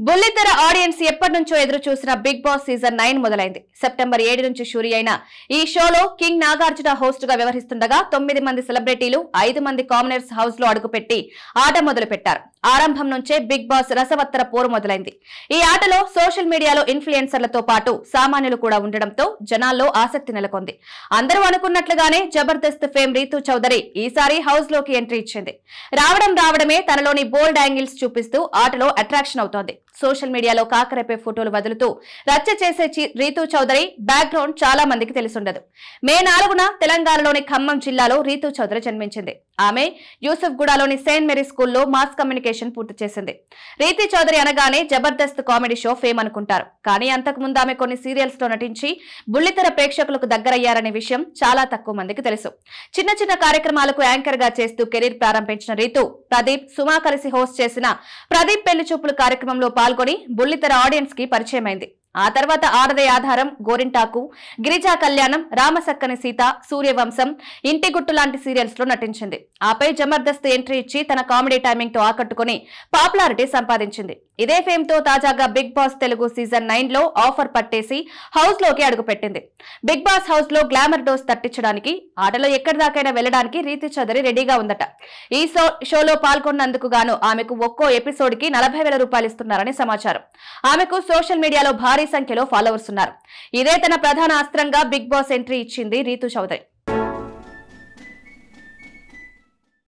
బుల్లితెర ఆడియన్స్ ఎప్పటి నుంచో ఎదురు చూసిన బిగ్ బాస్ సీజన్ 9 మొదలైంది. సెప్టెంబర్ 7 నుంచి షూరీ అయిన ఈ షోలో కింగ్ నాగార్జున హోస్ట్ గా వ్యవహరిస్తుండగా 9 మంది సెలబ్రిటీలు 5 మంది కామనర్స్ హౌస్ లో అడుగుపెట్టి ఆట మొదలు పెట్టారు. ఆరంభం నుంచే బిగ్ బాస్ రసవత్తర పోరు మొదలైంది. ఈ ఆటలో సోషల్ మీడియాలో ఇన్ఫ్లుయెన్సర్లతో పాటు సామాన్యులు కూడా ఉండడంతో జనాల్లో ఆసక్తి నెలకొంది. అందరూ అనుకున్నట్లుగానే జబర్దస్త్ ఫేమ్ రీతూ చౌదరి ఈసారి హౌస్ లోకి ఎంట్రీ ఇచ్చింది. రావడమే తనలోని బోల్డ్ యాంగిల్స్ చూపిస్తూ ఆటలో అట్రాక్షన్ అవుతోంది. సోషల్ మీడియాలో కాకరేపే ఫోటోలు వదులుతూ రచ్చ చేసే రీతూ చౌదరి బ్యాక్గ్రౌండ్ చాలా మందికి తెలిసుండదు. మే 4న తెలంగాణలోని ఖమ్మం జిల్లాలో రీతూ చౌదరి జన్మించింది. ఆమె యూసఫ్గూడలోని సెయింట్ మేరీ స్కూల్లో మాస్ కమ్యూనికేషన్ పూర్తి చేసింది. రీతూ చౌదరి అనగానే జబర్దస్త్ కామెడీ షో ఫేమ్ అనుకుంటారు. కానీ అంతకుముందు ఆమె కొన్ని సీరియల్స్ లో నటించి బుల్లితెర ప్రేక్షకులకు దగ్గరయ్యారనే విషయం చాలా తక్కువ మందికి తెలుసు. చిన్న చిన్న కార్యక్రమాలకు యాంకర్ గా చేస్తూ కెరీర్ ప్రారంభించిన రీతూ ప్రదీప్, సుమా కలిసి హోస్ట్ చేసిన ప్రదీప్ పెళ్లి చూపులు కార్యక్రమంలో పాల్గొని బుల్లితెర ఆడియన్స్ కి పరిచయమైంది. ఆ తర్వాత ఆడదే ఆధారం, గోరింటాకు, గిరిజా కళ్యాణం, రామసక్కని సీత, సూర్యవంశం, ఇంటి గుట్టు లాంటి సీరియల్స్ లో నటించింది. ఆపై జబర్దస్త్ ఎంట్రీ ఇచ్చి తన కామెడీ టైమింగ్ తో ఆకట్టుకుని పాపులారిటీ సంపాదించింది. ఇదే ఫేమ్ తో తాజాగా బిగ్ బాస్ తెలుగు సీజన్ 9 లో ఆఫర్ పట్టేసి హౌస్ లోకి అడుగుపెట్టింది. బిగ్ బాస్ హౌస్ లో గ్లామర్ డోస్ తట్టించడానికి, ఆటలో ఎక్కడి దాకైనా వెళ్లడానికి రీతూ చౌదరి రెడీగా ఉందట. ఈ షోలో పాల్గొన్నందుకు గాను ఆమెకు ఒక్కో ఎపిసోడ్ కి 40,000 రూపాయలు ఇస్తున్నారని సమాచారం. ఆమెకు సోషల్ మీడియాలో భారీ సంఖ్యలో ఫాలోవర్స్ ఉన్నారు. ఇదే తన ప్రధాన అస్త్రంగా బిగ్ బాస్ ఎంట్రీ ఇచ్చింది రీతూ చౌదరి.